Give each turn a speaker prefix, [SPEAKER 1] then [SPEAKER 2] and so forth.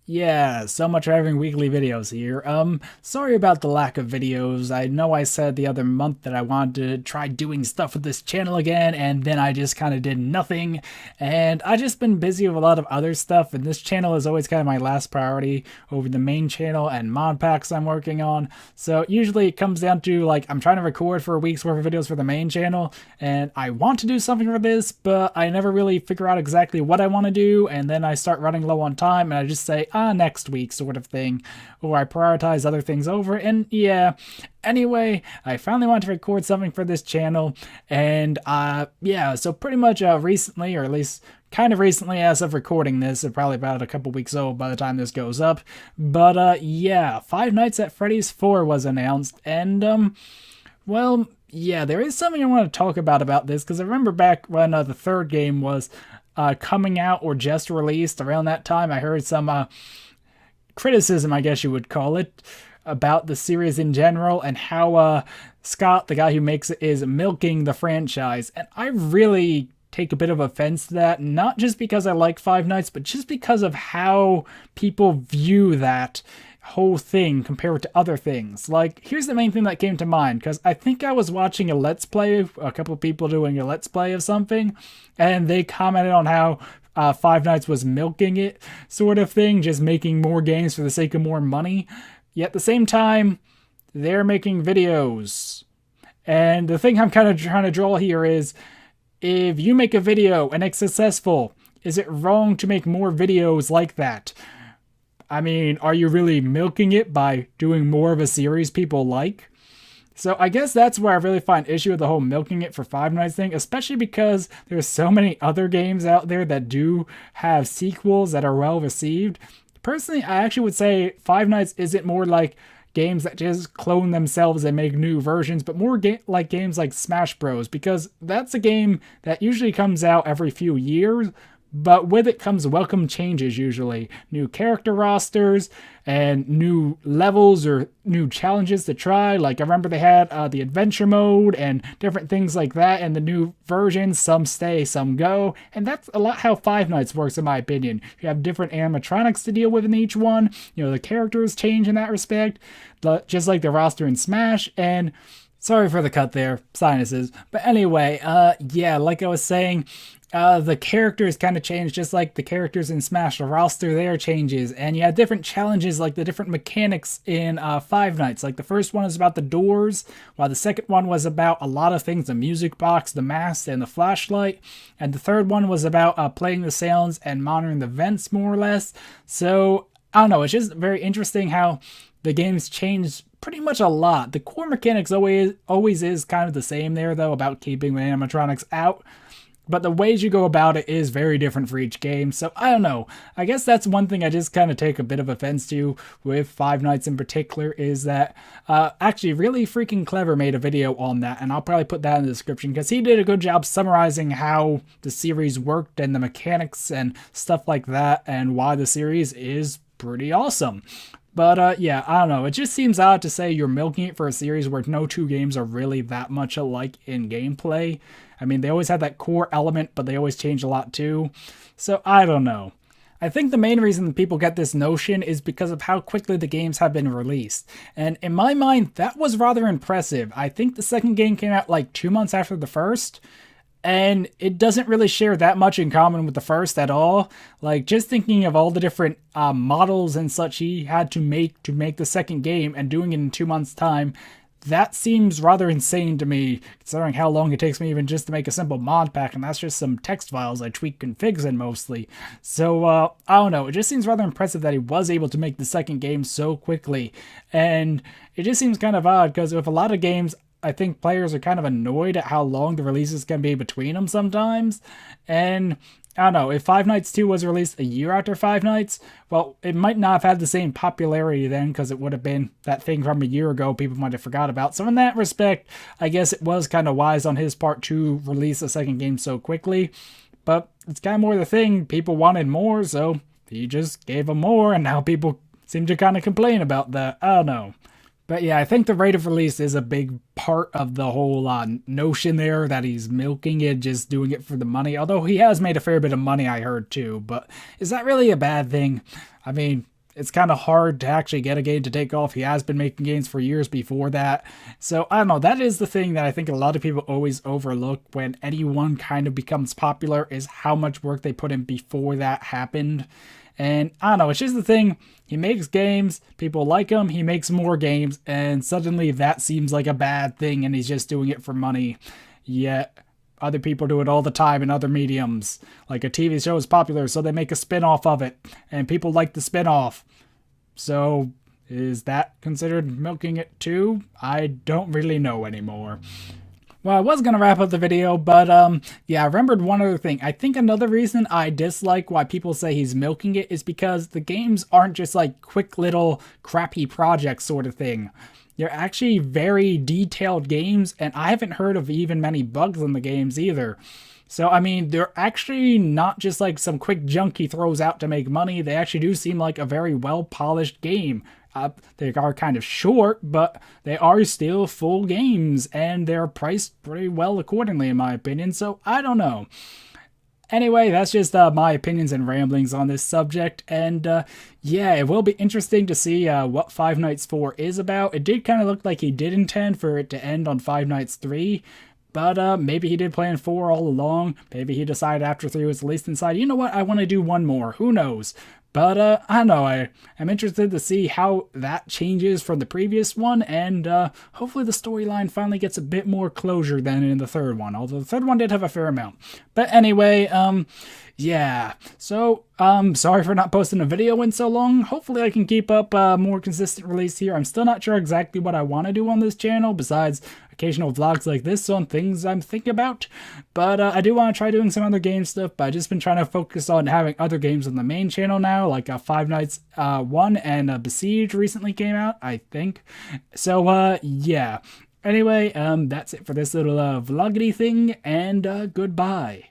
[SPEAKER 1] Yeah, so much for having weekly videos here. Sorry about the lack of videos. I know I said the other month that I wanted to try doing stuff with this channel again, and then I just kind of did nothing. And I just been busy with a lot of other stuff, and this channel is always kind of my last priority over the main channel and mod packs I'm working on. So usually it comes down to, like, I'm trying to record for a week's worth of videos for the main channel, and I want to do something for this, but I never really figure out exactly what I want to do, and then I start running low on time, and I just say, next week sort of thing, or I prioritize other things over, and yeah. Anyway, I finally wanted to record something for this channel, and yeah, so pretty much recently, or at least kind of recently as of recording this, it's probably about a couple weeks old by the time this goes up, but yeah, Five Nights at Freddy's 4 was announced, and well, yeah, there is something I want to talk about this, because I remember back when the third game was coming out or just released around that time, I heard some criticism, I guess you would call it, about the series in general and how Scott, the guy who makes it, is milking the franchise. And I really take a bit of offense to that, not just because I like Five Nights, but just because of how people view that whole thing compared to other things. Like, here's the main thing that came to mind, because I think I was watching a Let's Play, a couple of people doing a Let's Play of something, and they commented on how Five Nights was milking it, sort of thing, just making more games for the sake of more money. Yet at the same time, they're making videos. And the thing I'm kind of trying to draw here is, if you make a video and it's successful, is it wrong to make more videos like that? I mean, are you really milking it by doing more of a series people like? So I guess that's where I really find issue with the whole milking it for Five Nights thing, especially because there's so many other games out there that do have sequels that are well received. Personally, I actually would say Five Nights isn't more like games that just clone themselves and make new versions, but more like games like Smash Bros, because that's a game that usually comes out every few years, but with it comes welcome changes usually. New character rosters and new levels or new challenges to try. Like, I remember they had the adventure mode and different things like that in the new versions. Some stay, some go. And that's a lot how Five Nights works, in my opinion. You have different animatronics to deal with in each one. You know, the characters change in that respect, just like the roster in Smash. And sorry for the cut there, sinuses. But anyway, yeah, like I was saying, the characters kind of change, just like the characters in Smash. The roster there changes, and you have different challenges, like the different mechanics in Five Nights. Like, the first one is about the doors, while the second one was about a lot of things, the music box, the mask, and the flashlight. And the third one was about playing the sounds and monitoring the vents, more or less. So, I don't know, it's just very interesting how the games change pretty much a lot. The core mechanics always is kind of the same there, though, about keeping the animatronics out. But the ways you go about it is very different for each game, so I don't know. I guess that's one thing I just kind of take a bit of offense to with Five Nights in particular, is that actually Really Freaking Clever made a video on that, and I'll probably put that in the description, because he did a good job summarizing how the series worked and the mechanics and stuff like that, and why the series is pretty awesome. But yeah, I don't know. It just seems odd to say you're milking it for a series where no two games are really that much alike in gameplay. I mean, they always have that core element, but they always change a lot too. So I don't know. I think the main reason people get this notion is because of how quickly the games have been released. And in my mind, that was rather impressive. I think the second game came out like 2 months after the first, and it doesn't really share that much in common with the first at all. Like, just thinking of all the different models and such he had to make the second game, and doing it in 2 months' time, that seems rather insane to me, considering how long it takes me even just to make a simple mod pack, and that's just some text files I tweak configs in mostly. So, I don't know, it just seems rather impressive that he was able to make the second game so quickly, and it just seems kind of odd, because with a lot of games, I think players are kind of annoyed at how long the releases can be between them sometimes, and I don't know, if Five Nights 2 was released a year after Five Nights, well, it might not have had the same popularity then, because it would have been that thing from a year ago people might have forgot about. So in that respect, I guess it was kind of wise on his part to release a second game so quickly, but it's kind of more the thing, people wanted more, so he just gave them more, and now people seem to kind of complain about that. I don't know. But yeah, I think the rate of release is a big part of the whole notion there that he's milking it, just doing it for the money. Although he has made a fair bit of money, I heard too. But is that really a bad thing? I mean, it's kind of hard to actually get a game to take off. He has been making games for years before that. So I don't know. That is the thing that I think a lot of people always overlook when anyone kind of becomes popular, is how much work they put in before that happened. And I don't know, it's just the thing. He makes games, people like him, he makes more games, and suddenly that seems like a bad thing and he's just doing it for money. Yet other people do it all the time in other mediums. Like a TV show is popular, so they make a spin-off of it, and people like the spin-off. So is that considered milking it too? I don't really know anymore. Well, I was going to wrap up the video, but yeah, I remembered one other thing. I think another reason I dislike why people say he's milking it is because the games aren't just like quick little crappy projects sort of thing. They're actually very detailed games, and I haven't heard of even many bugs in the games either. So, I mean, they're actually not just like some quick junk he throws out to make money. They actually do seem like a very well-polished game. They are kind of short, but they are still full games, and they're priced pretty well accordingly, in my opinion, so I don't know. Anyway, that's just my opinions and ramblings on this subject, and yeah, it will be interesting to see what Five Nights 4 is about. It did kind of look like he did intend for it to end on Five Nights 3, but maybe he did plan 4 all along. Maybe he decided after 3 was released and decided, you know what, I want to do one more. Who knows? But I don't know, I'm interested to see how that changes from the previous one, and hopefully the storyline finally gets a bit more closure than in the third one, although the third one did have a fair amount. But anyway, yeah, so sorry for not posting a video in so long. Hopefully I can keep up more consistent release here. I'm still not sure exactly what I want to do on this channel, besides occasional vlogs like this on things I'm thinking about, but I do want to try doing some other game stuff, but I've just been trying to focus on having other games on the main channel now, like Five Nights 1 and Besiege recently came out, I think. So yeah, anyway, that's it for this little vloggity thing, and goodbye.